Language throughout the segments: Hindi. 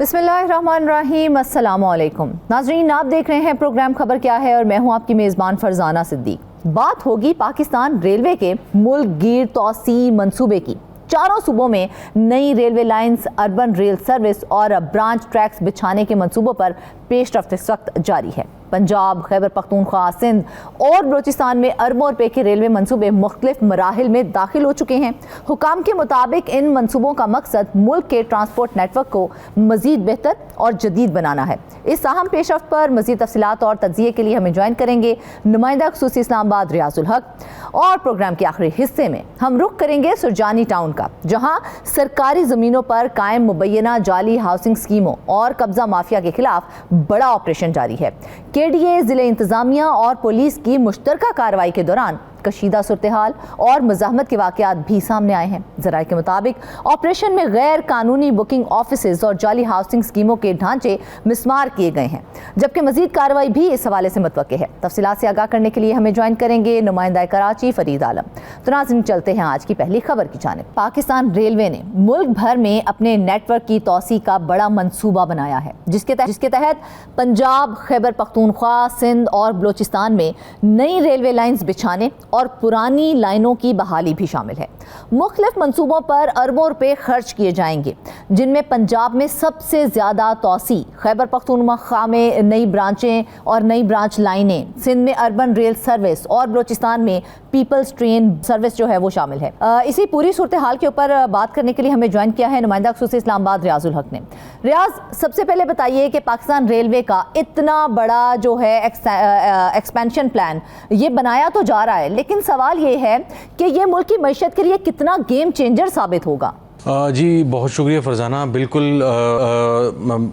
बिस्मिल्लाहिर्रहमानिर्रहीम, अस्सलामुअलैकुम। नाज़रीन, आप देख रहे हैं प्रोग्राम खबर क्या है और मैं हूं आपकी मेज़बान फरजाना सिद्दीक। बात होगी पाकिस्तान रेलवे के मुल्क गिर तौसी मंसूबे की। चारों सूबों में नई railway lines, urban rail service और ब्रांच ट्रैक्स बिछाने के मंसूबों पर पेशरफ्त इस वक्त जारी है। पंजाब, खैबर पख्तूनख्वा, सिंध और बलूचिस्तान में अरबों रुपए के रेलवे मंसूबे मुख्तलिफ मराहिल में दाखिल हो चुके हैं। हुकाम के मुताबिक इन मंसूबों का मकसद मुल्क के ट्रांसपोर्ट नेटवर्क को मजीद बेहतर और जदीद बनाना है। इस अहम पेशरफ्त पर मजीद तफसीलात और तज्जिए के लिए हमें ज्वाइन करेंगे नुमाइंदा खुसूसी इस्लामाबाद रियाजुल हक। और प्रोग्राम के आखिरी हिस्से में हम रुख करेंगे सुरजानी टाउन का, जहाँ सरकारी ज़मीनों पर कायम मुबैना जाली हाउसिंग स्कीमों और कब्जा माफिया के खिलाफ बड़ा ऑपरेशन जारी है। केडीए, जिले इंतजामिया और पुलिस की मुश्तरका कार्रवाई के दौरान कशीदा सूरत-ए-हाल और मुज़ाहमत के वाक़यात भी सामने आए हैं। ज़राए के मुताबिक ऑपरेशन में गैर कानूनी बुकिंग ऑफिसेज और जाली हाउसिंग स्कीमों के ढांचे मिसमार किए गए हैं, जबकि मजीद कार्रवाई भी इस हवाले से मुतवक्के है। तफसीलात से आगाह करने के लिए हमें ज्वाइन करेंगे नुमाइंदा कराची फरीद आलम। तो नाज़रीन, चलते हैं आज की पहली खबर की जानिब। पाकिस्तान रेलवे ने मुल्क भर में अपने नेटवर्क की तौसी का बड़ा मंसूबा बनाया है, जिसके तहत पंजाब, खैबर पख्तूनख्वा, सिंध और बलूचिस्तान में नई रेलवे लाइन्स बिछाने और पुरानी लाइनों की बहाली भी शामिल है। मुख्तलिफ मंसूबों पर अरबों रुपए खर्च किए जाएंगे, जिनमें पंजाब में सबसे ज़्यादा तौसी, खैबर पख्तूनख्वा में नई ब्रांचें और नई ब्रांच लाइनें, सिंध में अर्बन रेल सर्विस और बलूचिस्तान में पीपल्स ट्रेन सर्विस जो है वो शामिल है। इसी पूरी सूरत हाल के ऊपर बात करने के लिए हमें ज्वाइन किया है नुमाइंदा खुसूसी इस्लामाबाद रियाजुल हक ने। रियाज, सबसे पहले बताइए कि पाकिस्तान रेलवे का इतना बड़ा जो है एक्सपेंशन प्लान ये बनाया तो जा रहा है, लेकिन सवाल ये है कि ये मुल्क की मईशत के लिए कितना गेम चेंजर साबित होगा। जी बहुत शुक्रिया फरजाना। बिल्कुल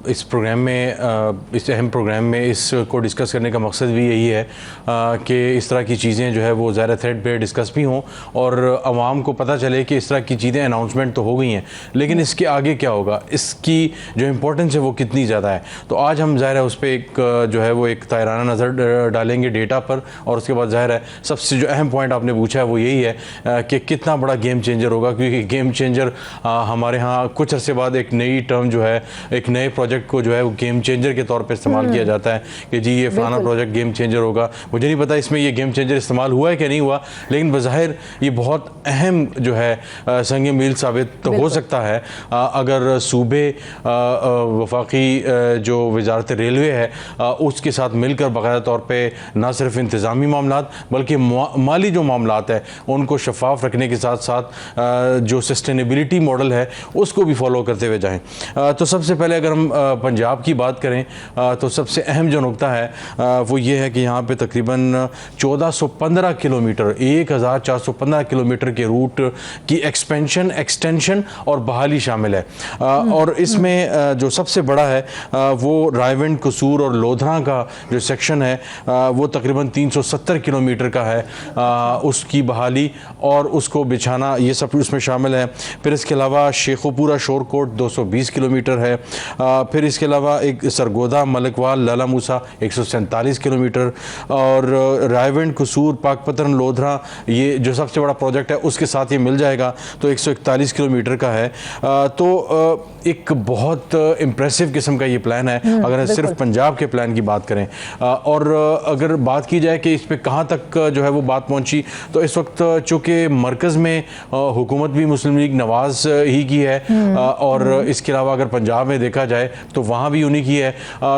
इस प्रोग्राम में, इस अहम प्रोग्राम में इसको डिस्कस करने का मकसद भी यही है कि इस तरह की चीज़ें जो है वो ज़्यादा थ्रेड पे डिस्कस भी हों और आवाम को पता चले कि इस तरह की चीज़ें अनाउंसमेंट तो हो गई हैं, लेकिन इसके आगे क्या होगा, इसकी जो इम्पोर्टेंस है वो कितनी ज़्यादा है। तो आज हम ज़ाहिर है उस पर एक जो है वो एक तायराना नज़र डालेंगे डेटा पर, और उसके बाद ज़ाहिर है सबसे जो अहम पॉइंट आपने पूछा है वो यही है कि कितना बड़ा गेम चेंजर होगा, क्योंकि गेम चेंजर हमारे यहाँ कुछ अरसे बाद एक नई टर्म जो है, एक नए प्रोजेक्ट को जो है वो गेम चेंजर के तौर पे इस्तेमाल किया जाता है कि जी ये फलाना प्रोजेक्ट गेम चेंजर होगा। मुझे नहीं पता इसमें ये गेम चेंजर इस्तेमाल हुआ है कि नहीं हुआ, लेकिन बज़ाहिर ये बहुत अहम जो है संग मील साबित तो हो सकता है अगर सूबे वफाकी जो वजारत रेलवे है उसके साथ मिलकर बाकायदा तौर पर ना सिर्फ इंतज़ामी मामलात बल्कि माली जो मामलात है उनको शफाफ रखने के साथ साथ जो सस्टेनेबिलिटी मॉडल है उसको भी फॉलो करते हुए जाएं। तो सबसे पहले अगर हम पंजाब की बात करें तो सबसे अहम जो नुकता है वो ये है कि यहाँ पे तकरीबन 1415 किलोमीटर 1415 किलोमीटर के रूट की एक्सटेंशन और बहाली शामिल है। और इसमें जो सबसे बड़ा है वो रायविंड, कसूर और लोधरा का जो सेक्शन है वो तकरीबन 370 किलोमीटर का है, उसकी बहाली और उसको बिछाना ये सब उसमें शामिल है। फिर इसके अलावा शेखोपुरा शोरकोट 220 किलोमीटर है। फिर इसके अलावा एक सरगोदा, मलिकवाल, लाला मूसा 147 किलोमीटर, और रायविंड, कसूर, पाकपतन, लोधरा ये जो सबसे बड़ा प्रोजेक्ट है उसके साथ ये मिल जाएगा तो 141 किलोमीटर का है। तो एक बहुत इम्प्रेसिव किस्म का ये प्लान है अगर सिर्फ पंजाब के प्लान की बात करें। और अगर बात की जाए कि इस पर कहाँ तक जो है वो बात पहुँची, तो इस वक्त चूँकि मरकज़ में हुकूमत भी मुस्लिम लीग नवाज ही की है और इसके अलावा अगर पंजाब में देखा जाए तो वहाँ भी उन्हीं की है।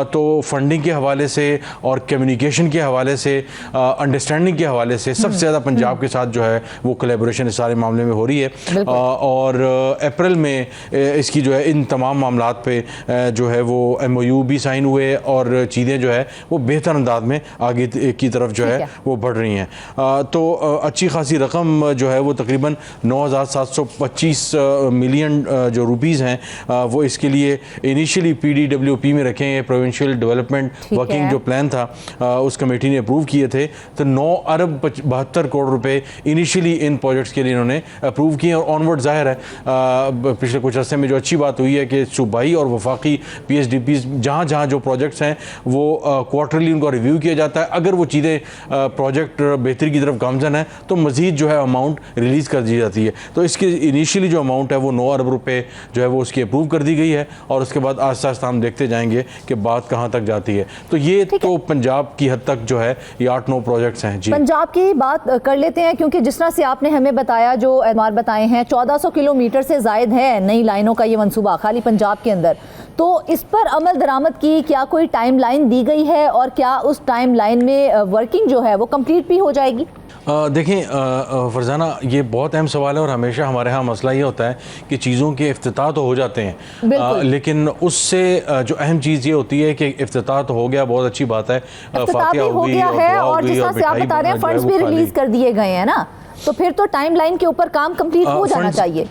तो फंडिंग के हवाले से और कम्युनिकेशन के हवाले से, अंडरस्टैंडिंग के हवाले से सबसे ज़्यादा पंजाब के साथ जो है वो कोलैबोरेशन इस सारे मामले में हो रही है। और अप्रैल में इसकी जो है इन तमाम मामलात पे जो है वो MOU भी साइन हुए और चीज़ें जो है वो बेहतर अंदाज में आगे की तरफ जो है वो बढ़ रही हैं। तो अच्छी खासी रकम जो है वो तकरीबन 9,725 मिलियन जो रुपीज़ हैं वो इसके लिए इनिशियली PDWP में रखे हैं, प्रोविंशियल डेवलपमेंट वर्किंग जो प्लान था उस कमेटी ने अप्रूव किए थे। तो 9 अरब 72 करोड़ रुपए इनिशियली इन प्रोजेक्ट्स के लिए इन्होंने अप्रूव किए। और ऑनवर्ड ज़ाहिर है पिछले कुछ अर्से में जो अच्छी बात हुई है कि सूबाई और वफाकी PSDPs जहाँ जहाँ जो प्रोजेक्ट्स हैं वो क्वार्टरली उनको रिव्यू किया जाता है। अगर वो चीज़ें प्रोजेक्ट बेहतरी की तरफ गामजन है तो मज़ीद जो है अमाउंट रिलीज़ कर दी जाती है। तो इसके इनिशियली जो अमाउंट अमाउंट है वो 9 अरब रुपए जो है वो उसकी अप्रूव कर दी गई है, और उसके बाद आहिस्ता आहिस्ता हम देखते जाएंगे कि बात कहाँ तक जाती है। तो ये तो पंजाब की हद तक जो है ये 8-9 प्रोजेक्ट्स हैं। जी, पंजाब की बात कर लेते हैं, क्योंकि जिस तरह से आपने हमें बताया, जो एतमाद बताए हैं, 1400 किलोमीटर से ज़ायद है नई लाइनों का ये मंसूबा खाली पंजाब के अंदर। तो इस पर अमल दरामद की क्या कोई टाइम लाइन दी गई है, और क्या उस टाइम लाइन में वर्किंग जो है वो कंप्लीट भी हो जाएगी? देखें फरजाना, ये बहुत अहम सवाल है, और हमेशा हमारे यहाँ मसला ये होता है कि चीज़ों के इफ्तिताह तो हो जाते हैं, लेकिन उससे जो अहम चीज़ ये होती है कि इफ्तिताह तो हो गया, बहुत अच्छी बात है, फातिहा हो गया है, और जिस तरह से आप बता रहे हैं फंड्स भी रिलीज कर दिए गए हैं ना, तो फिर तो टाइम लाइन के ऊपर काम कंप्लीट हो जाना चाहिए।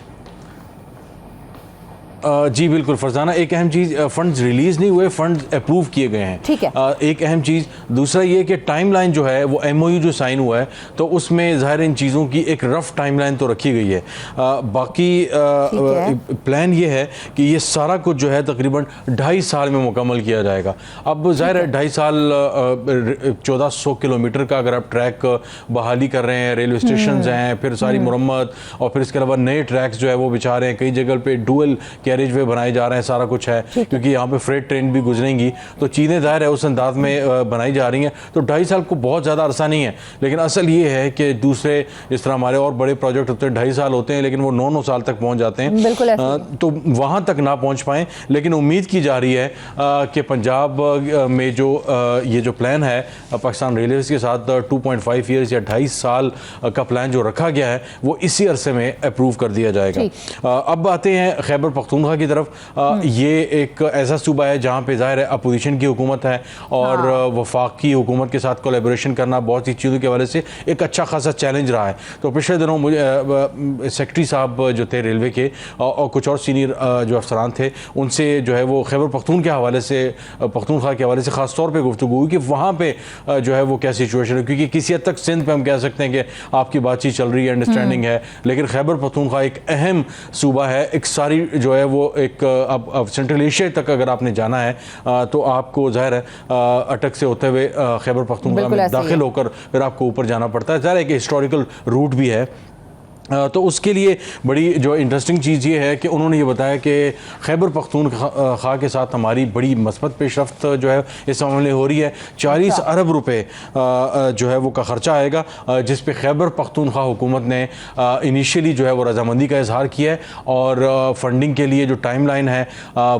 जी बिल्कुल फरजाना, एक अहम चीज़, फंड्स रिलीज़ नहीं हुए, फंड्स अप्रूव किए गए हैं। ठीक है, एक अहम चीज़। दूसरा ये कि टाइमलाइन जो है वो MOU जो साइन हुआ है, तो उसमें ज़ाहिर इन चीज़ों की एक रफ़ टाइमलाइन तो रखी गई है। बाकी प्लान ये है कि ये सारा कुछ जो है तकरीबन 2.5 साल में मुकम्मल किया जाएगा। अब ज़ाहिर है 2.5 साल 1400 किलोमीटर का अगर आप ट्रैक बहाली कर रहे हैं, रेलवे स्टेशन हैं, फिर सारी मुरम्मत, और फिर इसके अलावा नए ट्रैक्स जो है वो बिछा रहे हैं, कई जगह पे डुअल कैरेज वे बनाए जा रहे हैं, सारा कुछ है, क्योंकि यहाँ पे फ्रेट ट्रेन भी गुजरेंगी, तो चीज़ें ज़ाहिर है उस अंदाज में बनाई जा रही हैं। तो 2.5 साल को बहुत ज़्यादा अरसा नहीं है, लेकिन असल ये है कि दूसरे जिस तरह हमारे और बड़े प्रोजेक्ट होते हैं 2.5 साल होते हैं, लेकिन वो 9-9 साल तक पहुँच जाते हैं, तो वहाँ तक ना पहुँच पाएँ। लेकिन उम्मीद की जा रही है कि पंजाब में जो ये जो प्लान है पाकिस्तान रेलवे के साथ 2.5 ईयर्स या 2.5 साल का प्लान जो रखा गया है, वो इसी अरसे में अप्रूव कर दिया जाएगा। अब आते हैं खैबर पख्तूनख्वा की तरफ। ये एक ऐसा सूबा है जहाँ पे ज़ाहिर है अपोजिशन की हुकूमत है, और वफाकी हुकूमत के साथ कोलैबोरेशन करना बहुत सी चीज़ों के हवाले से एक अच्छा खासा चैलेंज रहा है। तो पिछले दिनों मुझे सेक्रेटरी साहब जो थे रेलवे के, और कुछ और सीनियर जो अफसरान थे, उनसे जो है वो खैबर पख्तून के हवाले से, पख्तूनख्वा के हवाले से ख़ास तौर पर गुफ्तगू हुई कि वहाँ पर जो है वो क्या सिचुएशन है, क्योंकि किसी हद तक सिंध पर हम कह सकते हैं कि आपकी बातचीत चल रही है, अंडरस्टैंडिंग है, लेकिन खैबर पख्तूनख्वा एक अहम सूबा है। एक सारी जो है वो एक अब सेंट्रल एशिया तक अगर आपने जाना है तो आपको ज़ाहिर है अटक से होते हुए खैबर पख्तूनख्वा में दाखिल होकर फिर आपको ऊपर जाना पड़ता है। ज़ाहिर है कि हिस्टोरिकल रूट भी है। तो उसके लिए बड़ी जो इंटरेस्टिंग चीज़ ये है कि उन्होंने ये बताया कि खैबर पख्तूनख्वा के साथ हमारी बड़ी मस्बत पेशरफ्त जो है इस मामले हो रही है। 40 अरब रुपए जो है वो का ख़र्चा आएगा, जिस पे खैबर पख्तूनख्वा हुकूमत ने इनिशियली जो है वो रजामंदी का इजहार किया है, और फंडिंग के लिए जो टाइम लाइन है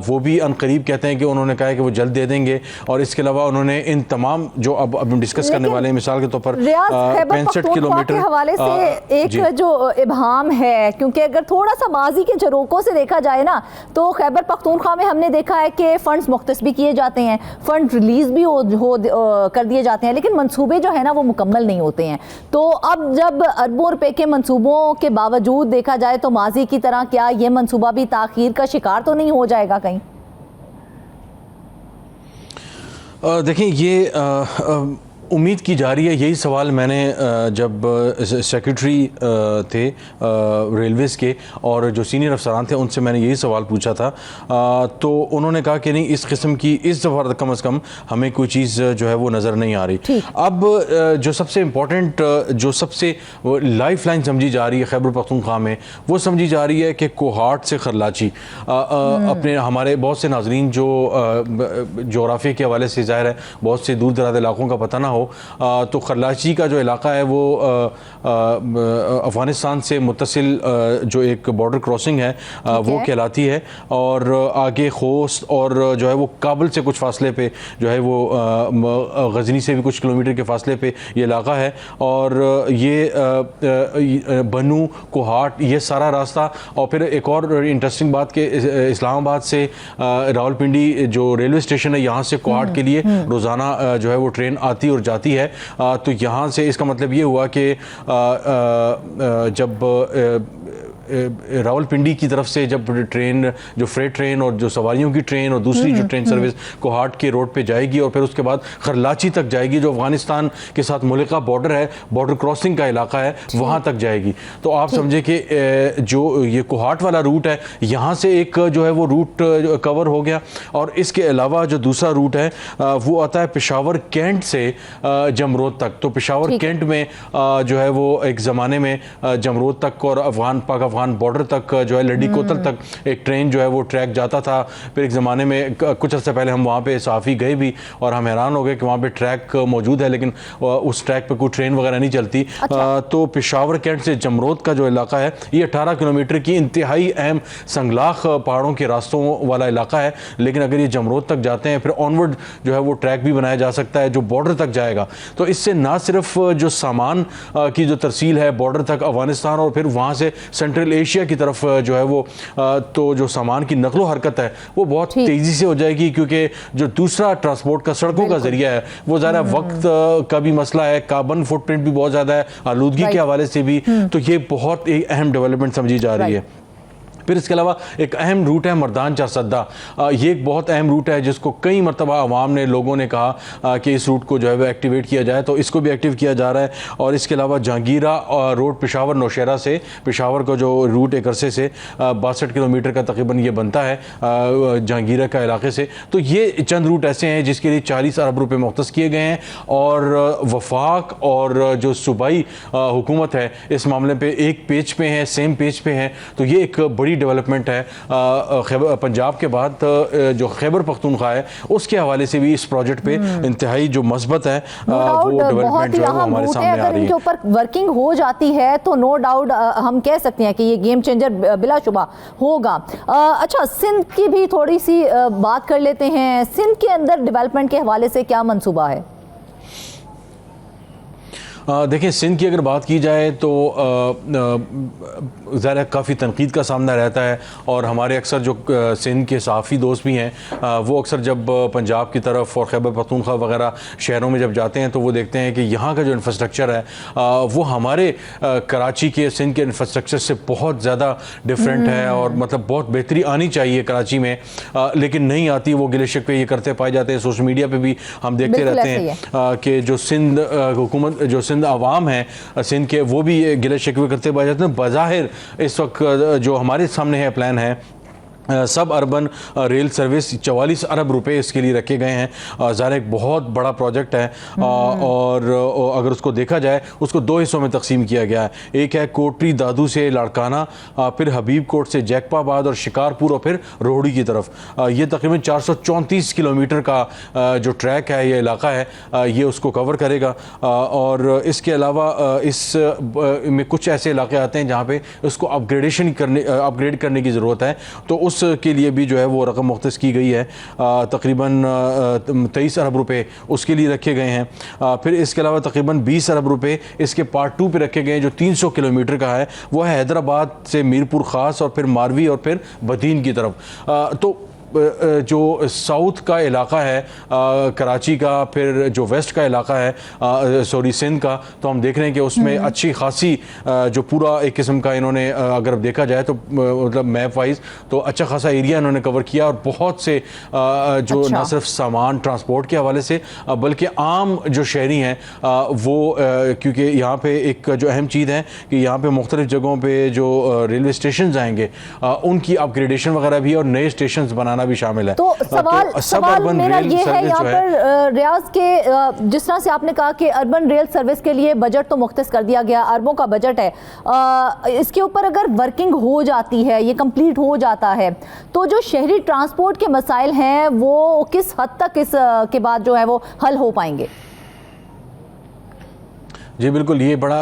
वो भी अनकरीब कहते हैं कि उन्होंने कहा है कि वो जल्द दे देंगे। और इसके अलावा उन्होंने इन तमाम जो अब हम डिस्कस करने वाले हैं, मिसाल के तौर पर 65 किलोमीटर के हवाले से एक जो इबहम है, क्योंकि अगर थोड़ा सा माजी के झरोकों से देखा जाए ना, तो खैबर पख्तूनख्वा में हमने देखा है कि फ़ंड्स मुख्तस भी किए जाते हैं, फ़ंड रिलीज़ भी कर दिए जाते हैं, लेकिन मंसूबे जो है ना वो मुकम्मल नहीं होते हैं। तो अब जब अरबों रुपए के मंसूबों के बावजूद देखा जाए, तो माजी की तरह क्या ये मंसूबा भी ताख़ीर का शिकार तो नहीं हो जाएगा कहीं? देखें, ये उम्मीद की जा रही है। यही सवाल मैंने जब सेक्रेटरी थे रेलवेज के और जो सीनियर अफसरान थे उनसे मैंने यही सवाल पूछा था, तो उन्होंने कहा कि नहीं, इस किस्म की इस दफ़ा कम अज़ कम हमें कोई चीज़ जो है वो नज़र नहीं आ रही। अब जो सबसे इम्पोर्टेंट, जो सबसे लाइफ लाइन समझी जा रही है खैबर पख्तूनख्वा में, वो समझी जा रही है कि कोहाट से खरलाची। अपने हमारे बहुत से नाजरीन जो जोग्राफी के हवाले से ज़ाहिर है बहुत से दूर दराज इलाकों का पता ना हो, तो खरलाची का जो इलाका है वो अफ़गानिस्तान से मुत्तसिल जो एक बॉर्डर क्रॉसिंग है वो कहलाती है, और आगे खोस्त और जो है वो काबुल से कुछ फासले पे जो है वो गजनी से भी कुछ किलोमीटर के फासले पे ये इलाका है। और ये बनू कोहाट ये सारा रास्ता, और फिर एक और इंटरेस्टिंग बात कि इस्लामाबाद से रावलपिंडी जो रेलवे स्टेशन है यहाँ से कोहाट के लिए रोज़ाना जो है वो ट्रेन आती और जाती है। तो यहाँ से इसका मतलब ये हुआ कि जब रावलपिंडी की तरफ से जब ट्रेन, जो फ्रेट ट्रेन और जो सवारियों की ट्रेन और दूसरी जो ट्रेन सर्विस कोहाट के रोड पे जाएगी और फिर उसके बाद खरलाची तक जाएगी, जो अफगानिस्तान के साथ मुल्का बॉर्डर है, बॉर्डर क्रॉसिंग का इलाका है, वहाँ तक जाएगी। तो आप समझे कि जो ये कोहाट वाला रूट है, यहाँ से एक जो है वो रूट कवर हो गया। और इसके अलावा जो दूसरा रूट है वो आता है पेशावर कैंट से जमरोद तक। तो पेशावर कैंट में जो है वो एक ज़माने में जमरोद तक और पाक अफगान बॉर्डर तक जो है लड़ी कोतल तक एक ट्रेन जो है वो ट्रैक जाता था। फिर एक ज़माने में कुछ अर्से पहले हम वहाँ पे सहाफ़ी गए भी और हम हैरान हो गए कि वहाँ पे ट्रैक मौजूद है लेकिन उस ट्रैक पे कोई ट्रेन वगैरह नहीं चलती। तो पेशावर कैंट से जमरोद का जो इलाका है ये 18 किलोमीटर की इंतहाई अहम संगलाख पहाड़ों के रास्तों वाला इलाका है, लेकिन अगर ये जमरोद तक जाते हैं फिर ऑनवर्ड जो है वो ट्रैक भी बनाया जा सकता है जो बॉर्डर तक जाएगा। तो इससे ना सिर्फ जो सामान की जो तरसील है बॉर्डर तक अफगानिस्तान और फिर वहाँ से सेंट्रल एशिया की तरफ जो है वो तो जो सामान की नकलो हरकत है वो बहुत तेज़ी से हो जाएगी, क्योंकि जो दूसरा ट्रांसपोर्ट का सड़कों का जरिया है वो ज़रा वक्त का भी मसला है, कार्बन फुटप्रिंट भी बहुत ज़्यादा है आलूदगी के हवाले से भी। तो ये बहुत एक अहम डेवलपमेंट समझी जा रही है। फिर इसके अलावा एक अहम रूट है मर्दान चारसद्दा। ये एक बहुत अहम रूट है जिसको कई मरतबा आवाम ने लोगों ने कहा कि इस रूट को जो है वो एक्टिवेट किया जाए, तो इसको भी एक्टिव किया जा रहा है। और इसके अलावा जहांगीरा रोड पेशावर नौशहरा से पेशावर का जो रूट एक अरसे से 62 किलोमीटर का तकरीबन ये बनता है जहांगीरा का इलाके से। तो ये चंद रूट ऐसे हैं जिसके लिए 40 अरब रुपये मुख्तस किए गए हैं और वफाक और जो सूबाई हुकूमत है इस मामले पर एक पेज पे है, सेम पेज पे है। तो ये एक बड़ी डेवलपमेंट है। पंजाब के बाद जो खैबर पख्तूनख्वा है उसके हवाले से भी इस प्रोजेक्ट पे इंतहाई जो मस्बत है वो डेवलपमेंट जो है वो हमारे सामने आ रही है। अगर इनके ऊपर वर्किंग हो जाती है तो नो डाउट हम कह सकते हैं कि ये गेम चेंजर बिलाशुबा होगा। अच्छा, सिंध की भी थोड़ी सी बात कर लेते हैं। सिंध के अंदर डेवलपमेंट के हवाले से क्या मंसूबा है? देखिए, सिंध की अगर बात की जाए तो ज़रा काफ़ी तनकीद का सामना रहता है और हमारे अक्सर जो सिंध के सहाफ़ी दोस्त भी हैं वो अक्सर जब पंजाब की तरफ और खैबर पख्तूनख्वा वगैरह शहरों में जब जाते हैं तो वो देखते हैं कि यहाँ का जो इंफ्रास्ट्रक्चर है वो हमारे कराची के सिंध के इंफ्रास्ट्रक्चर से बहुत ज़्यादा डिफरेंट है और मतलब बहुत बेहतरी आनी चाहिए कराची में, लेकिन नहीं आती। वो गिले शिकवे ये करते पाए जाते हैं। सोशल मीडिया पर भी हम देखते रहते हैं कि जो सिंध हुकूमत जो सिंध आवाम है सिंध के वो भी गिले शिकवे करते पाए जाते हैं। बज़ाहिर इस वक्त जो हमारे सामने है प्लान है सब अर्बन रेल सर्विस 44 अरब रुपए इसके लिए रखे गए हैं। ज़ाहिर एक बहुत बड़ा प्रोजेक्ट है और अगर उसको देखा जाए उसको दो हिस्सों में तकसीम किया गया है। एक है कोटरी दादू से लाड़काना, फिर हबीब कोट से जैकपाबाद और शिकारपुर और फिर रोहड़ी की तरफ। ये तकरीबन 434 किलोमीटर का जो ट्रैक है ये इलाका है ये उसको कवर करेगा। और इसके अलावा इस में कुछ ऐसे इलाके आते हैं जहाँ पे उसको अपग्रेड करने की ज़रूरत है, तो उस के लिए भी जो है वो रकम मुख्तस की गई है। तकरीबन 23 अरब रुपए उसके लिए रखे गए हैं। फिर इसके अलावा तकरीबन 20 अरब रुपए इसके पार्ट 2 पे रखे गए हैं जो 300 किलोमीटर का है। वो है हैदराबाद से मीरपुर ख़ास और फिर मारवी और फिर बदीन की तरफ। तो जो साउथ का इलाका है कराची का, फिर जो वेस्ट का इलाका है सॉरी सिंध का, तो हम देख रहे हैं कि उसमें अच्छी खासी जो पूरा एक किस्म का इन्होंने अगर देखा जाए तो मतलब मैप वाइज तो अच्छा खासा एरिया इन्होंने कवर किया और बहुत से जो ना सिर्फ सामान ट्रांसपोर्ट के हवाले से बल्कि आम जो शहरी हैं वो क्योंकि यहाँ पे एक जो अहम चीज़ है कि यहाँ पे मुख्तलिफ जगहों पे जो रेलवे स्टेशन आएंगे उनकी अपग्रेडेशन वगैरह भी और नए स्टेशन बनाना भी शामिल है। तो सवाल मेरा ये है यहाँ पर रियाज के जिस तरह से आपने कहा कि अर्बन रेल सर्विस के लिए बजट तो मुख्तस कर दिया गया, अरबों का बजट है, इसके ऊपर अगर वर्किंग हो जाती है, ये कंप्लीट हो जाता है, तो जो शहरी ट्रांसपोर्ट के मसाइल हैं वो किस हद तक इसके बाद जो है वो हल हो पाएंगे? जी बिल्कुल, ये बड़ा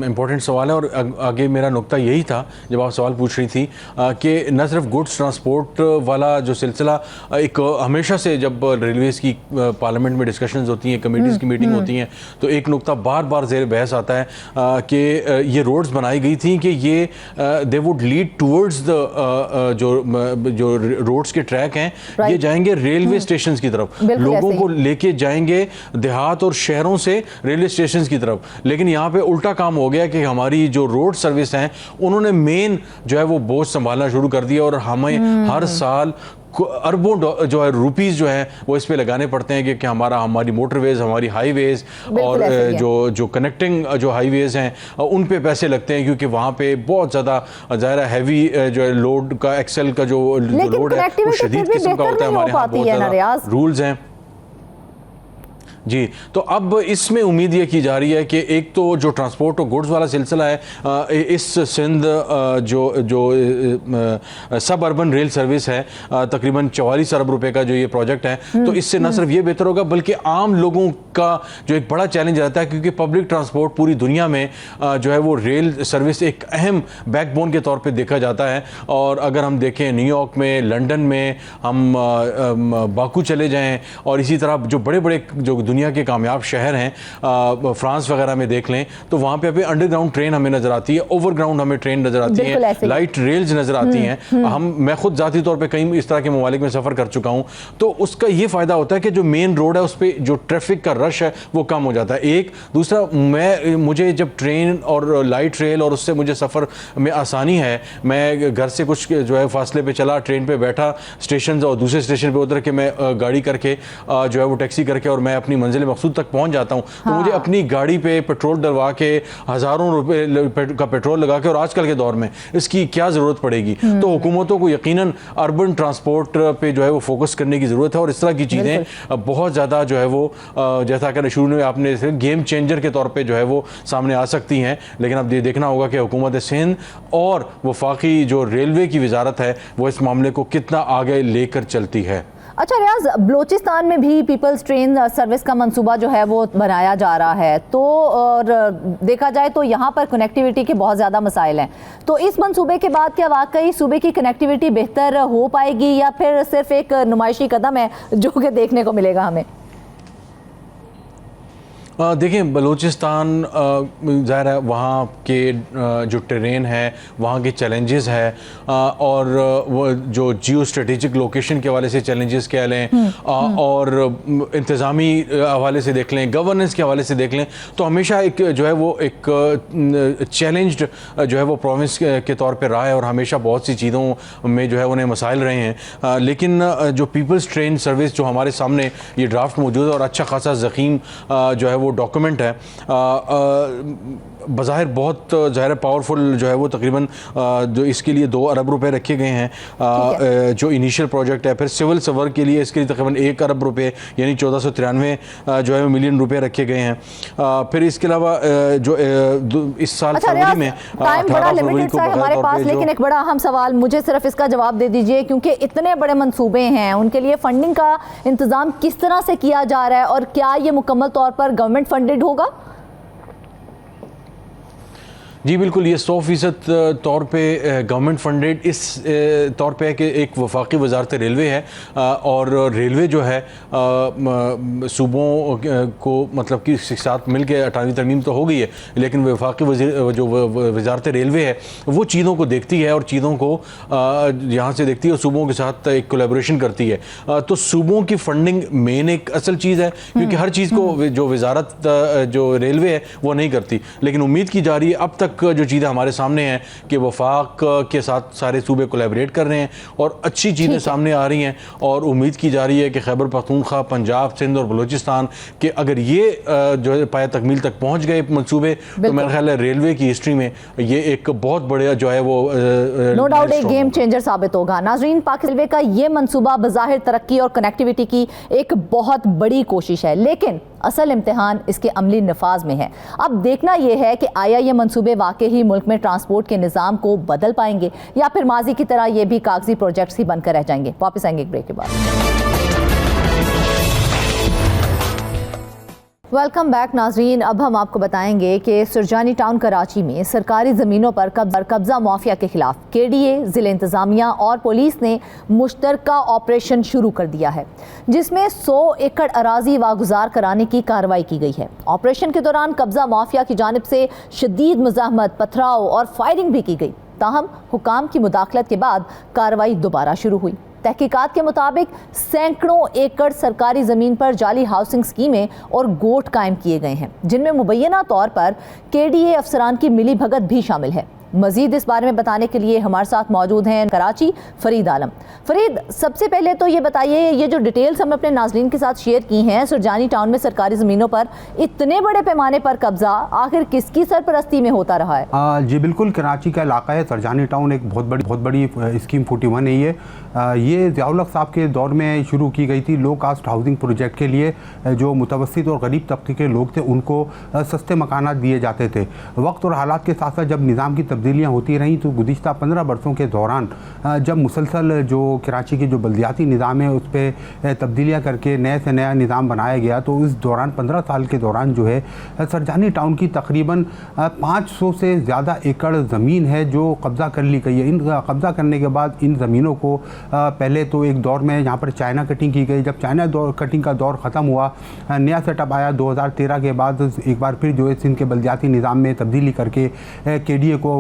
इम्पोर्टेंट सवाल है और आगे मेरा नुक्ता यही था जब आप सवाल पूछ रही थी कि न सिर्फ गुड्स ट्रांसपोर्ट वाला जो सिलसिला एक हमेशा से जब रेलवेज़ की पार्लियामेंट में डिस्कशंस होती हैं, कमेटीज़ की मीटिंग होती हैं, तो एक नुक्ता बार बार ज़ेर बहस आता है कि ये रोड्स बनाई गई थी कि ये they would lead towards the जो रोड्स के ट्रैक हैं ये जाएंगे रेलवे स्टेशन की तरफ, लोगों को लेके जाएंगे देहात और शहरों से रेलवे स्टेशन की तरफ। लेकिन यहाँ पे उल्टा काम हो गया कि हमारी जो रोड सर्विस हैं उन्होंने मेन जो है वो बोझ संभालना शुरू कर दिया और हमें हर साल अरबों जो है रुपीस जो है वो इस पे लगाने पड़ते हैं कि हमारी मोटरवेज, हमारी हाईवेज और जो कनेक्टिंग जो हाईवेज हैं उन पे पैसे लगते हैं क्योंकि वहाँ पे बहुत ज़्यादा ज़ाहिर हैवी जो है लोड का एक्सेल का जो लोड है वो शदीद किस्म का होता है। हमारे यहाँ बहुत ज़्यादा रूल्स हैं। जी, तो अब इसमें उम्मीद ये की जा रही है कि एक तो जो ट्रांसपोर्ट और गुड्स वाला सिलसिला है, इस सिंध जो सब अर्बन रेल सर्विस है, तकरीबन 44 अरब रुपए का जो ये प्रोजेक्ट है, तो इससे न सिर्फ ये बेहतर होगा बल्कि आम लोगों का जो एक बड़ा चैलेंज रहता है, क्योंकि पब्लिक ट्रांसपोर्ट पूरी दुनिया में जो है वो रेल सर्विस एक अहम बैकबोन के तौर पे देखा जाता है। और अगर हम देखें न्यूयॉर्क में, लंदन में, हम बाकू चले जाएं और इसी तरह जो बड़े बड़े जो दुनिया के कामयाब शहर हैं, फ्रांस वगैरह में देख लें, तो वहाँ पे अभी अंडरग्राउंड ट्रेन हमें नज़र आती है, ओवरग्राउंड हमें ट्रेन नज़र आती है, लाइट रेल्स नज़र आती हैं। मैं खुद ज़ाती तौर पे कई इस तरह के ममालिक में सफ़र कर चुका हूँ, तो उसका ये फ़ायदा होता है कि जो मेन रोड है उस पर जो ट्रैफिक का रश है वो कम हो जाता है। एक दूसरा, मुझे जब ट्रेन और लाइट रेल और उससे मुझे सफ़र में आसानी है, मैं घर से कुछ जो है फासले पे चला, ट्रेन पे बैठा, स्टेशन और दूसरे स्टेशन पे उतर के मैं गाड़ी करके जो है वो टैक्सी करके और मैं अपनी मंजिल मकसूद तक पहुंच जाता हूं। तो मुझे अपनी गाड़ी पे पेट्रोल डलवा के हज़ारों रुपए का पेट्रोल लगा के, और आजकल के दौर में इसकी क्या ज़रूरत पड़ेगी। तो हुकूमतों को यकीनन अर्बन ट्रांसपोर्ट पे जो है वो फोकस करने की ज़रूरत है, और इस तरह की चीज़ें बहुत ज़्यादा जो है वो जैसा कि शुरू में आपने गेम चेंजर के तौर पर जो है वो सामने आ सकती हैं। लेकिन अब ये देखना होगा कि हुकूमत सिंध और वफाकी जो रेलवे की वजारत है वो इस मामले को कितना आगे लेकर चलती है। अच्छा रियाज, बलोचिस्तान में भी पीपल्स ट्रेन सर्विस का मंसूबा जो है वो बनाया जा रहा है, तो और देखा जाए तो यहाँ पर कनेक्टिविटी के बहुत ज़्यादा मसाइल हैं। तो इस मंसूबे के बाद क्या वाकई सूबे की कनेक्टिविटी बेहतर हो पाएगी, या फिर सिर्फ एक नुमाइशी कदम है जो कि देखने को मिलेगा हमें? देखें, बलूचिस्तान ज़ाहिर है वहाँ के जो टेरेन है, वहाँ के चैलेंजेस है, और वो जो जियो स्ट्रेटेजिक लोकेशन के हवाले से चैलेंजेस कह लें, और इंतज़ामी हवाले से देख लें, गवर्नेंस के हवाले से देख लें, तो हमेशा एक जो है वो एक चैलेंज्ड जो है वो प्रोविंस के तौर पे रहा है, और हमेशा बहुत सी चीज़ों में जो है उन्हें मसाइल रहे हैं। लेकिन जो पीपल्स ट्रेन सर्विस जो हमारे सामने ये ड्राफ्ट मौजूद है, और अच्छा खासा ज़ख़ीम जो है वो डॉक्यूमेंट है, बज़ाहिर बहुत ज़ाहिर पावरफुल जो है वो तकरीबन जो इसके लिए 2 अरब रुपए रखे गए हैं जो इनिशियल प्रोजेक्ट है। फिर सिविल सवर के लिए इसके लिए तकरीबन 1 अरब रुपए यानी 1493 जो है मिलियन रुपए रखे गए हैं। फिर इसके अलावा जो इस साल फरवरी में 18 फरवरी को हमारे पास, लेकिन एक बड़ा अहम सवाल, मुझे सिर्फ इसका जवाब दे दीजिए, क्योंकि इतने बड़े मंसूबे हैं, उनके लिए फंडिंग का इंतज़ाम किस तरह से किया जा रहा है, और क्या ये मुकम्मल तौर पर गवर्नमेंट फंडेड होगा? जी बिल्कुल, ये 100% तौर पे गवर्नमेंट फंडेड इस तौर पे है कि एक वफाकी वजारत रेलवे है, और रेलवे जो है सूबों को मतलब कि साथ मिल के 18वीं तरमीम तो हो गई है, लेकिन वफाकी जो वजारत रेलवे है वो चीज़ों को देखती है और चीज़ों को यहाँ से देखती है और सूबों के साथ एक कोलैबोरेशन करती है। तो सूबों की फंडिंग मेन एक असल चीज़ है, क्योंकि हर चीज़ को जो वजारत जो रेलवे है वो नहीं करती। लेकिन उम्मीद की जा रही है, अब तक जो चीज़ें हमारे सामने हैं कि वफाक के साथ सारे सूबे कोलैबोरेट कर रहे हैं और अच्छी चीज़ें सामने आ रही हैं, और उम्मीद की जा रही है कि खैबर पख्तूनख्वा, पंजाब, सिंध और बलूचिस्तान के अगर ये जो है पाया तकमील तक पहुँच गए मंसूबे, तो मेरा ख्याल है रेलवे की हिस्ट्री में ये एक बहुत बड़ा जो है वो नो डाउट एक गेम चेंजर साबित होगा। नाज़रीन, पाक रेलवे का ये मंसूबा बज़ाहिर तरक्की और कनेक्टिविटी की एक बहुत बड़ी कोशिश है, लेकिन असल इम्तिहान इसके अमली नफाज में है। अब देखना यह है कि आया ये मंसूबे वाकई ही मुल्क में ट्रांसपोर्ट के निज़ाम को बदल पाएंगे, या फिर माजी की तरह ये भी कागजी प्रोजेक्ट्स ही बनकर रह जाएंगे। वापस आएंगे एक ब्रेक के बाद। वेलकम बैक नाजरीन। अब हम आपको बताएंगे कि सुरजानी टाउन कराची में सरकारी ज़मीनों पर कब्जा माफिया के खिलाफ KDA, ज़िले इंतज़ामिया और पुलिस ने मुश्तरका ऑपरेशन शुरू कर दिया है, जिसमें 100 एकड़ अराजी वागुजार कराने की कार्रवाई की गई है। ऑपरेशन के दौरान कब्जा माफिया की जानिब से शदीद मुज़ाहमत, पथराव और फायरिंग भी की गई। ताहम हुकाम की मुदाखलत के बाद कार्रवाई दोबारा शुरू हुई। तहकीकात के मुताबिक सैकड़ों एकड़ सरकारी ज़मीन पर जाली हाउसिंग स्कीमें और गोट कायम किए गए हैं, जिनमें मुबैना तौर पर KDA अफसरान की मिली भगत भी शामिल है। मजीद इस बारे में बताने के लिए हमारे साथ मौजूद हैं कराची फरीद आलम। फरीद, सबसे पहले तो ये बताइए, ये जो डिटेल्स हमने अपने नाजरीन के साथ शेयर की हैं, सुरजानी टाउन में सरकारी ज़मीनों पर इतने बड़े पैमाने पर कब्जा आखिर किसकी सरपरस्ती में होता रहा है? जी बिल्कुल, कराची का इलाका है सुरजानी टाउन, एक बहुत बड़ी स्कीम 41 है ये ज़ियाउल हक साहब के दौर में शुरू की गई थी लो कास्ट हाउसिंग प्रोजेक्ट के लिए। जो मुतवस्सित और गरीब तबके के लोग थे उनको सस्ते मकानात दिए जाते थे। वक्त और हालात के साथ साथ जब निज़ाम की तब्दीलियाँ होती रहीं तो गुज़िश्ता 15 बरसों के दौरान जब मुसलसल जो कराची के जो बल्दियाती निज़ाम है उस पर तब्दीलियाँ करके नए से नया निज़ाम बनाया गया, तो इस दौरान 15 साल के दौरान जो है सुरजानी टाउन की तकरीबन 500 से ज़्यादा एकड़ ज़मीन है जो कब्ज़ा कर ली गई है। इन कब्ज़ा करने के बाद इन ज़मीनों को पहले तो एक दौर में यहाँ पर चाइना कटिंग की गई। जब चाइना कटिंग का दौर ख़त्म हुआ, नया सेटअप आया 2013 के बाद एक बार फिर जो है सिंध के बल्दियाती निज़ाम में तब्दीली करके केडीए को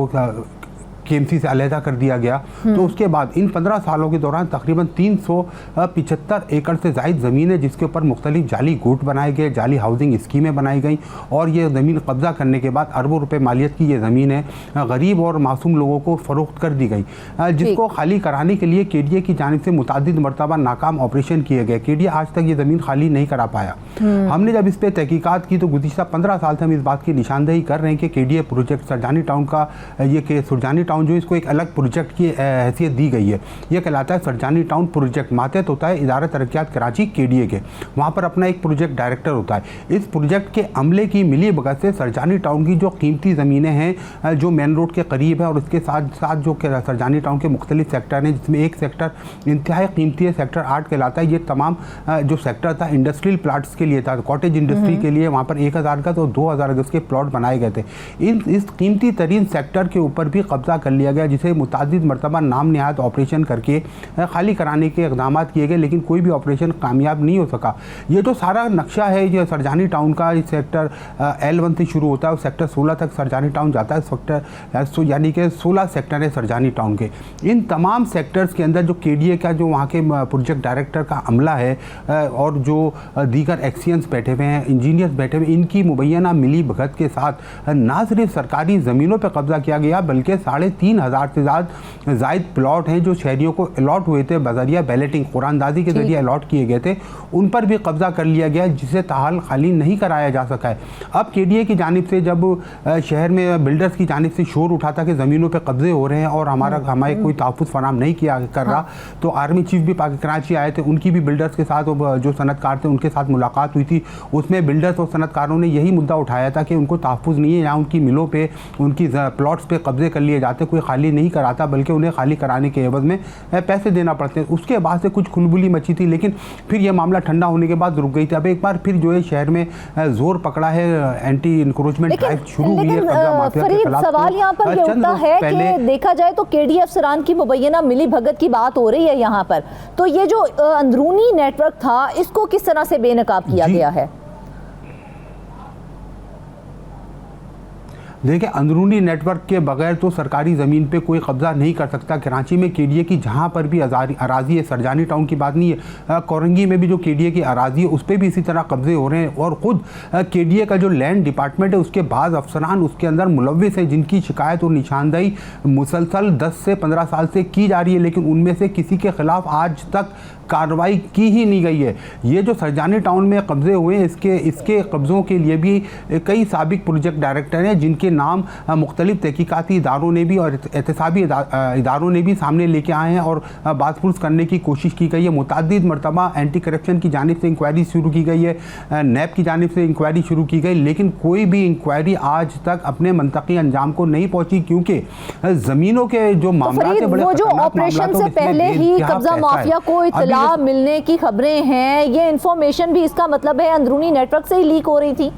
केएमसी से अलहदा कर दिया गया। तो उसके बाद इन 15 सालों के दौरान तकरीबन 375 एकड़ से ज़ायद ज़मीन है जिसके ऊपर मुख्तलिफ जाली गुट बनाए गए, जाली हाउसिंग स्कीमें बनाई गई और ये ज़मीन कब्ज़ा करने के बाद अरबों रुपए मालियत की ये ज़मीन है गरीब और मासूम लोगों को फ़रोख्त कर दी गई, जिसको खाली कराने के लिए केडीए की जानिब से मुतअद्दिद मरतबा नाकाम ऑपरेशन किए गए। केडीए आज तक ये ज़मीन खाली नहीं करा पाया। हमने जब इस पर तहकीकात की तो गुज़िश्ता 15 साल से हम इस बात की निशानदेही कर रहे हैं कि केडीए प्रोजेक्ट सुरजानी टाउन का ये सुरजानी टाउन जो इसको एक अलग प्रोजेक्ट की हैसियत दी गई है। यह कहलाता है सुरजानी टाउन प्रोजेक्ट, मातहत होता है इदारा तरक्यात कराची केडीए के। वहाँ पर अपना एक प्रोजेक्ट डायरेक्टर होता है। इस प्रोजेक्ट के अमले की मिली भगत से सुरजानी टाउन की जो कीमती ज़मीनें हैं जो मेन रोड के करीब है और उसके साथ साथ जो सुरजानी टाउन के मुख्तलिफ सेक्टर हैं जिसमें एक सेक्टर इंतहाई कीमती है, सेक्टर 8 कहलाता है। ये तमाम जो सेक्टर था इंडस्ट्रियल प्लाट्स के लिए था, कॉटेज इंडस्ट्री के लिए। वहाँ पर 1000 गज और 2000 गज के प्लॉट बनाए गए थे। इस कीमती तरीन सेक्टर के ऊपर भी कब्जा कर लिया गया, जिसे मुतअद्दिद मरतबा नाम नहायत ऑपरेशन करके खाली कराने के इक़दाम किए गए, लेकिन कोई भी ऑपरेशन कामयाब नहीं हो सका। ये जो सारा नक्शा है ये सुरजानी टाउन का, इस सेक्टर L1 से शुरू होता है और सेक्टर 16 तक सुरजानी टाउन जाता है। सेक्टर यानी कि 16 सेक्टर है सुरजानी टाउन के। इन तमाम सेक्टर्स के अंदर जो केडीए का जो वहाँ के प्रोजेक्ट डायरेक्टर का अमला है और जो दीगर एक्सियंस बैठे हुए हैं, इंजीनियर्स बैठे हुए, इनकी मुबैना मिली भगत के साथ ना सिर्फ सरकारी ज़मीनों पर कब्जा किया गया बल्कि 3500 से ज़ायद प्लॉट हैं जो शहरियों को अलॉट हुए थे बज़रिया बैलेटिंग, कुरानदाजी के जरिए अलॉट किए गए थे, उन पर भी कब्जा कर लिया गया जिसे ताहाल खाली नहीं कराया जा सका है। अब केडीए की जानिब से जब शहर में बिल्डर्स की जानिब से शोर उठा था कि ज़मीनों पे कब्जे हो रहे हैं और हमारे कोई तहफ़्फ़ुज़ फराहम नहीं कर रहा, तो आर्मी चीफ भी कराची आए थे। उनकी भी बिल्डर्स के साथ जो सनतकार थे उनके साथ मुलाकात हुई थी। उसमें बिल्डर्स और सनतकारों ने यही मुद्दा उठाया था कि उनको तहफ़्फ़ुज़ नहीं है, यहाँ उनकी मिलों पर उनकी प्लॉट्स पर कब्जे कर लिए जाते, कोई खाली नहीं कराता बल्कि उन्हें खाली कराने के एवज में पैसे देना पड़ते हैं। उसके बाद से कुछ खुलबुली मची थी, लेकिन फिर यह मामला ठंडा होने के बाद रुक गई थी। अब एक बार फिर जो है शहर में जोर पकड़ा है, एंटी इंक्रोचमेंट ड्राइव शुरू हुई है कब्जा माफिया के खिलाफ। सवाल यहाँ पर ये उठता है कि देखा जाए तो केडीए अफसरान की मुबैना मिली भगत की बात हो रही है यहाँ पर, तो ये जो अंदरूनी नेटवर्क था इसको किस तरह से बेनकाब किया गया है? देखिए, अंदरूनी नेटवर्क के बगैर तो सरकारी ज़मीन पे कोई कब्ज़ा नहीं कर सकता। कराची में केडीए की जहाँ पर भी अराज़ी है, सुरजानी टाउन की बात नहीं है, कोरंगी में भी जो केडीए की अराज़ी है उस पर भी इसी तरह कब्ज़े हो रहे हैं। और ख़ुद केडीए का जो लैंड डिपार्टमेंट है उसके बाद अफसरान उसके अंदर मुलव्विस है जिनकी शिकायत और निशानदेही मुसलसल 10 से 15 साल से की जा रही है, लेकिन उनमें से किसी के ख़िलाफ़ आज तक कार्रवाई की ही नहीं गई है। ये जो सुरजानी टाउन में कब्ज़े हुए हैं इसके कब्ज़ों के लिए भी कई साबिक प्रोजेक्ट डायरेक्टर हैं जिनके नाम मुख्तलिफ तहकीकाती इदारों ने भी और एहतसाबी इदारों ने भी सामने लेके आए हैं और बातपुरस करने की कोशिश की गई है। मुतअद्दिद मरतबा एंटी करप्शन की जानिब से इंक्वायरी शुरू की गई है, नैब की जानिब से इंक्वायरी शुरू की गई, लेकिन कोई भी इंक्वायरी आज तक अपने मंतकी अंजाम को नहीं पहुँची क्योंकि ज़मीनों के जो मामला है बड़े ऑपरेशन से पहले ही कब्जा माफिया को इत्तला मिलने की खबरें हैं, ये इंफॉर्मेशन भी इसका मतलब है अंदरूनी नेटवर्क से ही लीक हो रही थी।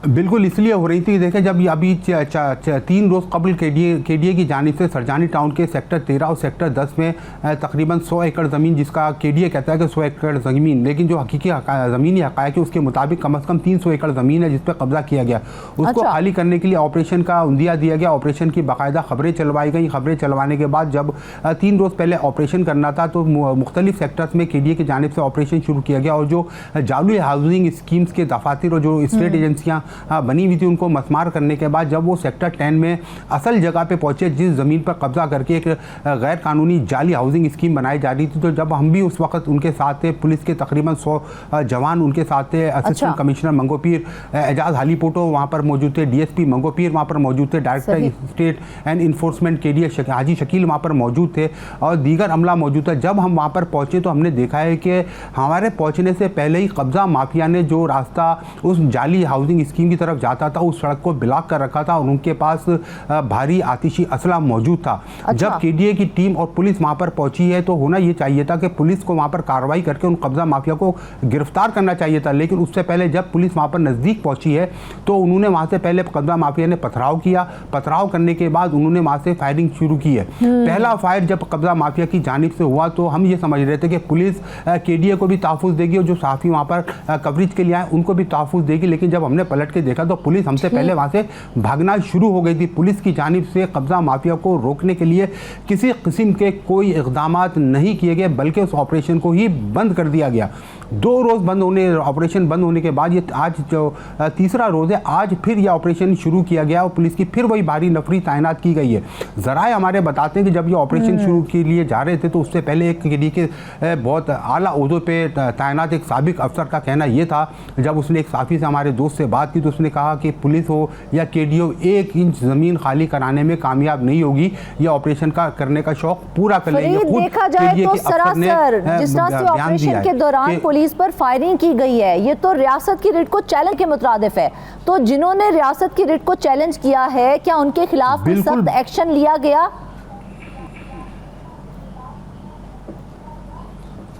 बिल्कुल इसलिए हो रही थी। देखें, जब अभी 3 रोज़ कबल केडीए की जानिब से सुरजानी टाउन के सेक्टर 13 और सेक्टर 10 में तकरीबन 100 एकड़ ज़मीन, जिसका केडीए कहता है कि 100 एकड़ ज़मीन, लेकिन जो हकीकी ज़मीनी हक़ाइक़ है उसके मुताबिक कम अज़ कम 300 एकड़ ज़मीन है जिस पर कब्ज़ा किया गया। उसको खाली करने के लिए ऑपरेशन का उंदिया दिया गया, ऑपरेशन की बाकायदा खबरें चलवाई गई। खबरें चलवाने के बाद जब 3 रोज़ पहले ऑपरेशन करना था तो मुख्तलिफ सेक्टर्स में केडीए की जानिब से ऑपरेशन शुरू किया गया और जो जाली हाउसिंग स्कीम्स के दफातर और जो स्टेट एजेंसियाँ बनी हुई थी उनको मसमार करने के बाद जब वो सेक्टर 10 में असल जगह पे पहुंचे, जिस ज़मीन पर कब्जा करके एक गैर कानूनी जाली हाउसिंग स्कीम बनाई जा रही थी, तो जब हम भी उस वक्त उनके साथ थे, पुलिस के तकरीबन 100 जवान उनके साथ थे, असिस्टेंट कमिश्नर मंगोपीर एजाज हालीपोटो वहाँ पर मौजूद थे, DSP मंगोपीर वहाँ पर मौजूद थे, डायरेक्टर स्टेट एंड इन्फोर्समेंट के लिए हाजी शकील वहाँ पर मौजूद थे और दीगर अमला मौजूद था। जब हम वहाँ पर पहुँचे तो हमने देखा है कि हमारे पहुँचने से पहले ही कब्जा माफिया ने जो रास्ता उस जाली हाउसिंग स्कीम की तरफ जाता था उस सड़क को ब्लॉक कर रखा था और उनके पास भारी आतिशी असला मौजूद था। जब KDA की टीम और पुलिस वहाँ पर पहुँची है तो होना ये चाहिए था कि पुलिस को वहाँ पर कार्रवाई करके उन कब्जा माफिया को गिरफ्तार करना चाहिए था, लेकिन उससे पहले जब पुलिस वहाँ पर नज़दीक पहुँची है तो उन्होंने वहाँ से पहले कब्जा माफिया ने पथराव किया। पथराव करने के बाद उन्होंने वहाँ से फायरिंग शुरू की है। पहला फायर जब कब्जा माफिया की जानिब से हुआ तो हम ये समझ रहे थे कि पुलिस KDA को भी तहफ़्फ़ुज़ देगी और जो सहाफ़ी वहाँ पर कवरेज के लिए आए उनको भी तहफ़्फ़ुज़ देगी, लेकिन जब हमने पलट के देखा तो पुलिस हमसे पहले वहाँ से भागना शुरू हो गई थी। पुलिस की जानिब से कब्जा माफिया को रोकने के लिए किसी किस्म के कोई इक़दाम नहीं किए गए, बल्कि उस ऑपरेशन को ही बंद कर दिया गया। 2 रोज़ ऑपरेशन बंद होने के बाद ये आज जो तीसरा रोज़ है, आज फिर यह ऑपरेशन शुरू किया गया और पुलिस की फिर वही भारी नफरी तैनात की गई है। ज़राए हमारे बताते हैं कि जब ये ऑपरेशन शुरू के लिए जा रहे थे तो उससे पहले एक KDA के बहुत आला ओहदे पे तैनात एक साबिक अफसर का कहना ये था, जब उसने एक साफ़ी से हमारे दोस्त से बात की तो उसने कहा कि पुलिस हो या KDA 1 इंच ज़मीन खाली कराने में कामयाब नहीं होगी, ये ऑपरेशन का करने का शौक पूरा कर लेंगे। खुद देखा जाए तो सरासर जिस तरह से ऑपरेशन के दौरान पुलिस पर फायरिंग की गई है, ये तो रियासत की रिट को चैलेंज के मुतरादिफ है। तो जिन्होंने रियासत की रिट को चैलेंज किया है, क्या उनके खिलाफ सख्त एक्शन लिया गया?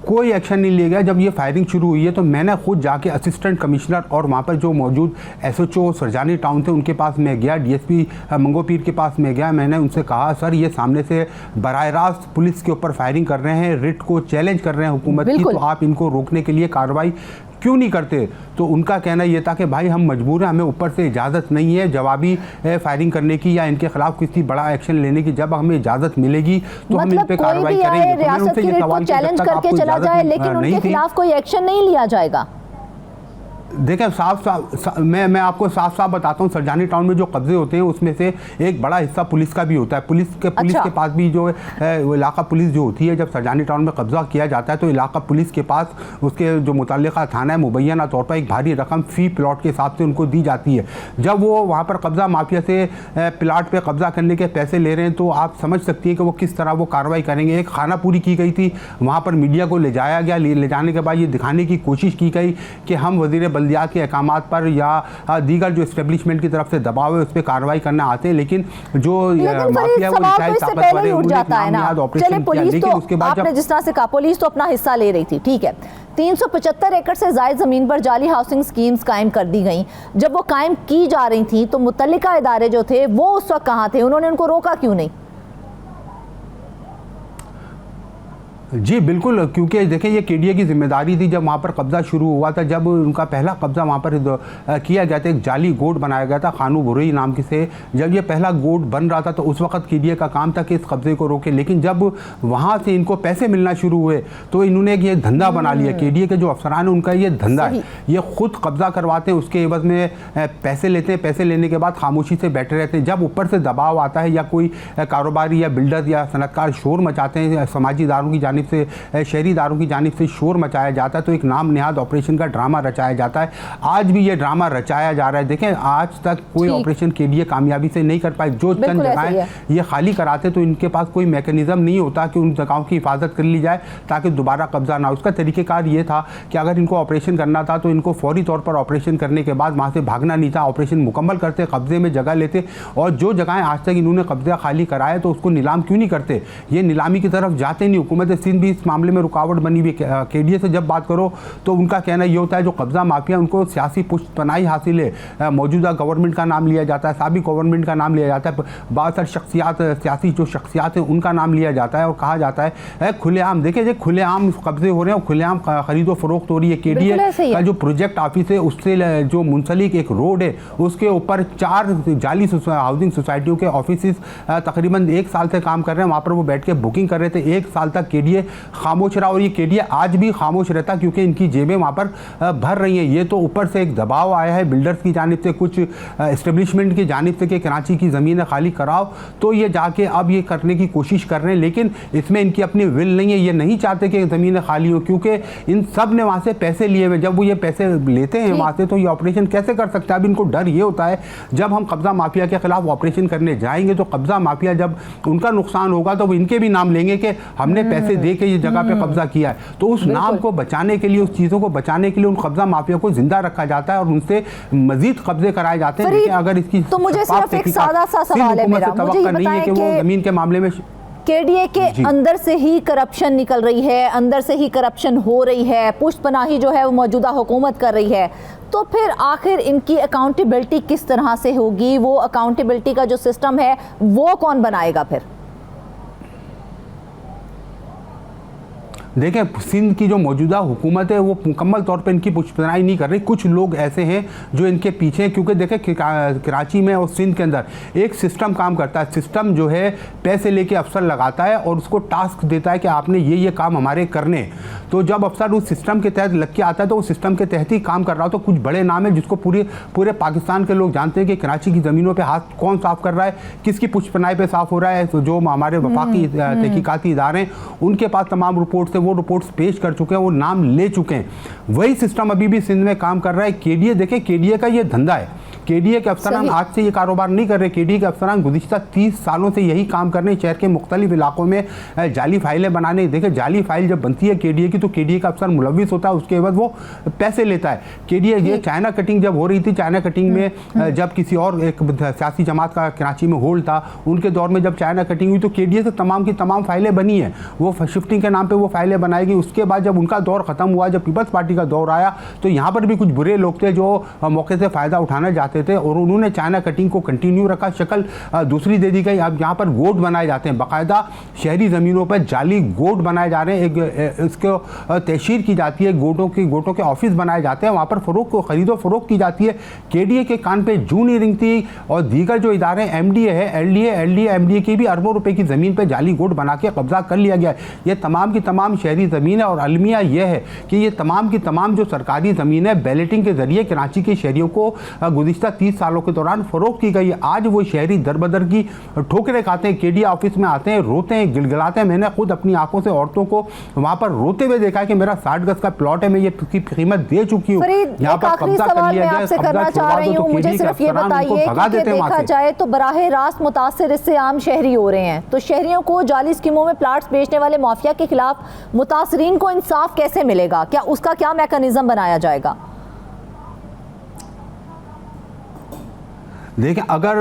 कोई एक्शन नहीं लिया गया। जब ये फायरिंग शुरू हुई है तो मैंने खुद जाके असिस्टेंट कमिश्नर और वहाँ पर जो मौजूद SHO सरजानी टाउन थे उनके पास मैं गया, DSP मंगोपीर के पास मैं गया। मैंने उनसे कहा सर ये सामने से बराह रास्त पुलिस के ऊपर फायरिंग कर रहे हैं, रिट को चैलेंज कर रहे हैं हुकूमत की, तो आप इनको रोकने के लिए कार्रवाई क्यों नहीं करते? तो उनका कहना ये था कि भाई हम मजबूर हैं, हमें ऊपर से इजाज़त नहीं है जवाबी फायरिंग करने की या इनके खिलाफ किसी बड़ा एक्शन लेने की। जब हमें इजाज़त मिलेगी तो हम इन पे कार्रवाई करेंगे। रियासत की रिट को चैलेंज करके चला जाए लेकिन उनके खिलाफ कोई एक्शन नहीं लिया जाएगा। देखें मैं आपको साफ साफ बताता हूँ, सरजानी टाउन में जो कब्जे होते हैं उसमें से एक बड़ा हिस्सा पुलिस का भी होता है। पुलिस के पास भी जो वो इलाका पुलिस जो होती है, जब सरजानी टाउन में कब्जा किया जाता है तो इलाका पुलिस के पास उसके जो मुतल्लिका थाना है मुबैना तौर पर एक भारी रकम फ़ी प्लॉट के हिसाब से उनको दी जाती है। जब वो वहाँ पर कब्जा माफिया से प्लाट पर कब्जा करने के पैसे ले रहे हैं तो आप समझ सकती हैं कि वो किस तरह वो कार्रवाई करेंगे। एक खाना पूरी की गई थी, वहाँ पर मीडिया को ले जाया गया, ले जाने के बाद ये दिखाने की कोशिश की गई कि हम वज़ीर बल्दियात के अहकामात पर या दीगर जो एस्टेब्लिशमेंट की तरफ से दबाव है उस पर कार्रवाई करना आते हैं, लेकि जो माफिया वो निशाई ताकत वाले ऑपरेशन किया। लेकिन उसके बाद आपने जिस तरह से कहा पुलिस तो अपना हिस्सा ले रही थी, ठीक है, 375 एकड़ से ज़ायद ज़मीन पर जाली हाउसिंग स्कीम्स कायम कर दी गई। जब वो कायम की जा रही थी तो मुतल्लिका इदारे जो थे वो उस वक्त कहाँ थे? उन्होंने उनको रोका क्यों नहीं? जी बिल्कुल, क्योंकि देखें ये KDA की जिम्मेदारी थी। जब वहाँ पर कब्ज़ा शुरू हुआ था, जब उनका पहला कब्ज़ा वहाँ पर किया गया था, एक जाली गोड बनाया गया था खानू बुरई नाम के से। जब ये पहला गोड बन रहा था तो उस वक्त KDA का काम था कि इस कब्ज़े को रोके, लेकिन जब वहाँ से इनको पैसे मिलना शुरू हुए तो इन्होंने ये धंधा बना लिया। KDA के जो अफसरान हैं उनका ये धंधा है, ये खुद कब्ज़ा करवाते हैं, उसके एवज में पैसे लेते हैं, पैसे लेने के बाद खामोशी से बैठे रहते हैं। जब ऊपर से दबाव आता है या कोई कारोबारी या बिल्डर या सनतकार शोर मचाते हैं, समाजी इदारों की जानिब से, शहरी इदारों की जानिब से शोर मचाया जाता है, तो एक नाम निहाद ऑपरेशन का ड्रामा रचाया जाता है। आज भी ये ड्रामा रचाया जा रहा है। देखें आज तक कोई ऑपरेशन KDA कामयाबी से नहीं कर पाए। जो चंद जगहें ये खाली कराते तो इनके पास कोई मैकेनिज्म नहीं होता कि उन जगहों की हिफाजत कर ली जाए ताकि दोबारा कब्जा ना। उसका तरीक़ेकार ये था कि अगर इनको ऑपरेशन करना था तो इनको फौरी तौर पर ऑपरेशन करने के बाद वहाँ से भागना नहीं था, ऑपरेशन मुकम्मल करते, कब्जे में जगह लेते, और जो जगहें आज तक इन्होंने कब्जा खाली कराए तो उसको नीलाम क्यों नहीं करते? ये नीलामी की तरफ जाते नहीं। हुकूमत सिंध भी इस मामले में रुकावट बनी हुई। KDA से जब बात करो तो उनका कहना ये होता है जो कब्जा माफिया उनको सियासी पुष्टपनाही हासिल है, मौजूदा गवर्नमेंट का नाम लिया जाता है, साबिक गवर्नमेंट का नाम लिया जाता है, बहुत सारी शख्सियात, सियासी जो शख्सियात हैं उनका नाम लिया जाता है और कहा जाता है खुलेआम, देखिए जो खुलेआम कब्जे हो रहे हैं, खुलेआम खरीदो फरोख्त हो रही है। KDA का जो प्रोजेक्ट ऑफिस है उससे जो मुंसलिक एक रोड है उसके ऊपर 4 जाली हाउसिंग सोसाइटियों के ऑफिस तकरीबन 1 साल से काम कर रहे हैं। वहाँ पर वो बैठ के बुकिंग कर रहे थे। 1 साल तक KDA ये खामोश रहा और ये केडीए आज भी खामोश रहता क्योंकि इनकी जेबें वहाँ पर भर रही हैं। ये तो ऊपर से एक दबाव आया है बिल्डर्स की जानिब से, कुछ एस्टेब्लिशमेंट की जानिब से कि कराची की ज़मीनें खाली कराओ, तो ये जाके अब ये करने की कोशिश कर रहे हैं, लेकिन इसमें इनकी अपनी विल नहीं है। ये नहीं चाहते कि ज़मीनें खाली हो क्योंकि इन सब ने वहाँ से पैसे लिए हुए। जब वो ये पैसे लेते हैं वहाँ से तो ये ऑपरेशन कैसे कर सकते हैं। अब इनको डर ये होता है जब हम कब्ज़ा माफिया के खिलाफ ऑपरेशन करने जाएंगे तो कब्ज़ा माफिया जब उनका नुकसान होगा तो वो इनके भी नाम लेंगे कि हमने पैसे दे के ये जगह पे कब्जा किया है। तो उस नाम को बचाने के लिए, उस चीज़ों को बचाने के लिए उन कब्जा माफिया को जिंदा रखा जाता है और उनसे मजीद कब्जे कराए जाते हैं। अगर इसकी तो मुझे सिर्फ एक सादा सा सवाल है मेरा, मुझे ये बताएं कि वो जमीन के मामले में केडीए के अंदर से ही करप्शन निकल रही है, अंदर से ही करप्शन हो रही है, पुष्टपनाही जो है वो मौजूदा हुकूमत कर रही है, तो फिर आखिर इनकी अकाउंटेबिलिटी किस तरह से होगी? वो अकाउंटेबिलिटी का जो सिस्टम है वो कौन बनाएगा फिर? देखें, सिंध की जो मौजूदा हुकूमत है वो मुकम्मल तौर पे इनकी पुष्टपनाही नहीं कर रही। कुछ लोग ऐसे हैं जो इनके पीछे हैं क्योंकि देखें कराची में और सिंध के अंदर एक सिस्टम काम करता है। सिस्टम जो है पैसे लेके अफसर लगाता है और उसको टास्क देता है कि आपने ये काम हमारे करने। तो जब अफसर उस सिस्टम के तहत लग के आता है तो उस सिस्टम के तहत ही काम कर रहा हो। तो कुछ बड़े नाम है जिसको पूरे पाकिस्तान के लोग जानते हैं कि कराची की ज़मीनों पर हाथ कौन साफ़ कर रहा है, किसकी पुष्टपनाही पे साफ़ हो रहा है। तो जो हमारे वफाकी तहकीकाती इदारे हैं उनके पास तमाम रिपोर्ट्स वो रिपोर्ट्स पेश कर चुके हैं, वो नाम ले चुके हैं। वही सिस्टम अभी भी सिंध में काम कर रहा है। केडीए, देखें केडीए का ये धंधा है। केडीए के अफसरान आज से ये कारोबार नहीं कर रहे। केडीए के अफसरान गुज़िश्ता 30 सालों से यही काम कर रहे हैं, शहर के मुख्तलिफ इलाकों में जाली फाइलें बनाने। देखें, जाली फाइल जब बनती है केडीए की तो केडीए का अफसर मुलविस होता है, उसके बाद वो पैसे लेता है। केडीए ये चाइना कटिंग जब हो रही थी, चाइना कटिंग में जब किसी और एक सियासी जमात का कराची में होल्ड था, उनके दौर में जब चाइना कटिंग हुई तो केडीए से तमाम की तमाम फाइलें बनी हैं। वो शिफ्टिंग के नाम पर वो फाइलें बनाई गई। उसके बाद जब उनका दौर ख़त्म हुआ, जब पीपल्स पार्टी का दौर आया तो यहाँ पर भी कुछ बुरे लोग थे जो मौके से फ़ायदा उठाना चाहते थे और उन्होंने चाइना कटिंग को कंटिन्यू रखा। शक्ल दूसरी दे दी गई। अब यहाँ पर गोट बनाए जाते हैं, बाकायदा शहरी ज़मीनों पर जाली गोट बनाए जा रहे हैं। इसको तहशीर की जाती है, गोटों के ऑफिस बनाए जाते हैं, वहाँ पर खरीदो फरोख्त की जाती है। केडीए के कान पे जूं नहीं रिंगती और दीगर जो इदारे एमडीए है, एलडीए की भी अरबों रुपए की ज़मीन पर जाली गोट बना के कब्जा कर लिया गया। ये तमाम की तमाम शहरी ज़मीन है और अलमिया यह है कि ये तमाम की तमाम जो सरकारी ज़मीन है बैलेटिंग के ज़रिए कराची के शहरियों को गुज़िश्ता 30 सालों के दौरान फ़रोख्त की गई। आज वो शहरी दर बदर की ठोकरें खाते हैं, केडीए ऑफिस में आते हैं, रोते हैं, गिलगिलाते हैं। मैंने खुद अपनी आंखों से औरतों को वहाँ पर रोते हुए देखा है कि मेरा 60 गज का प्लॉट है, मैं ये की कीमत दे चुकी हूँ, यहाँ पर कब्जा कर लिया गया, कब्जा छुड़वा दो तो केडीए के अफसरान उनको भगा देते हैं वहाँ से। देखा जाए तो बराह रास्त मुतासिर इससे आम शहरी हो रहे हैं, तो शहरियों को जाली स्कीमों में प्लाट्स बेचने वाले माफिया के खिलाफ मुतासरीन को इंसाफ कैसे मिलेगा? क्या उसका क्या मैकेनिज्म बनाया जाएगा? देखिए, अगर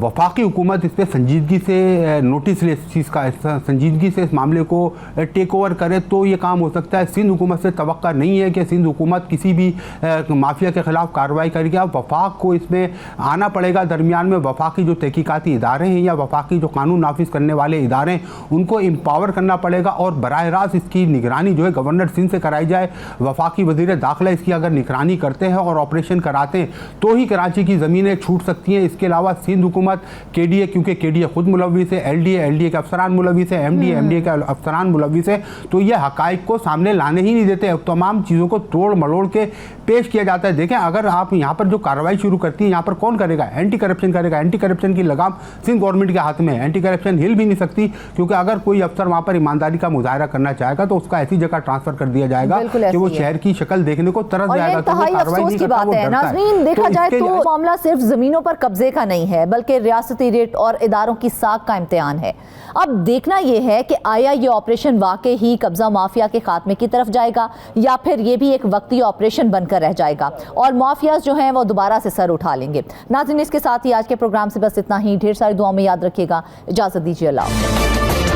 वफाकी हुकूमत इस पर संजीदगी से नोटिस ले, इस चीज़ का संजीदगी से इस मामले को टेक ओवर करे तो ये काम हो सकता है। सिंध हुकूमत से तवक्का नहीं है कि सिंध हुकूमत किसी भी माफिया के ख़िलाफ़ कार्रवाई करेगी। अब वफाक को इसमें आना पड़ेगा। दरमियान में वफाकी जो तहकीकाती इदारे हैं या वफाकी जो कानून नाफिज करने वाले इदारे हैं उनको एम्पावर करना पड़ेगा और बराह रास्त इसकी निगरानी जो है गवर्नर सिंध से कराई जाए। वफाकी वज़ीर दाखिला इसकी अगर निगरानी करते हैं और ऑपरेशन कराते हैं तो ही कराची की ज़मीनें छूट सकती हैं। इसके अलावा सिंध हुकूमत, केडीए, क्योंकि केडीए खुद मुलविस है, एलडीए के अफसरान मुलविस है, एमडीए के अफसरान मुलविस है, तो ये हकाइक को सामने लाने ही नहीं देते। तमाम चीज़ों को तोड़ मरोड़ के पेश किया जाता है। देखें, अगर आप यहाँ पर जो कार्रवाई शुरू करती है, यहाँ पर कौन करेगा? एंटी करप्शन करेगा। एंटी करप्शन की लगाम सिंध गवर्नमेंट के हाथ में है। एंटी करप्शन हिल भी नहीं सकती क्योंकि अगर कोई अफसर वहाँ पर ईमानदारी का मुजाहरा करना चाहेगा तो उसका ऐसी जगह ट्रांसफर कर दिया जाएगा कि वो शहर की शक्ल देखने को तरस जाएगा। तो वो कार्रवाई नहीं करता, वो डरता है। देखा जाए तो मामला सिर्फ जमीनों पर कब्जे का नहीं है बल्कि रियासती रेट और इदारों की साख का इम्तिहान है। अब देखना यह है कि आया ये ऑपरेशन वाकई ही कब्जा माफिया के खात्मे की तरफ जाएगा या फिर ये भी एक वक्ती ऑपरेशन बनकर रह जाएगा और माफियाज जो हैं वो दोबारा से सर उठा लेंगे। नाज़रीन, इसके साथ ही आज के प्रोग्राम से बस इतना ही। ढेर सारी दुआओं में याद रखिएगा। इजाजत दीजिए। अल्लाह।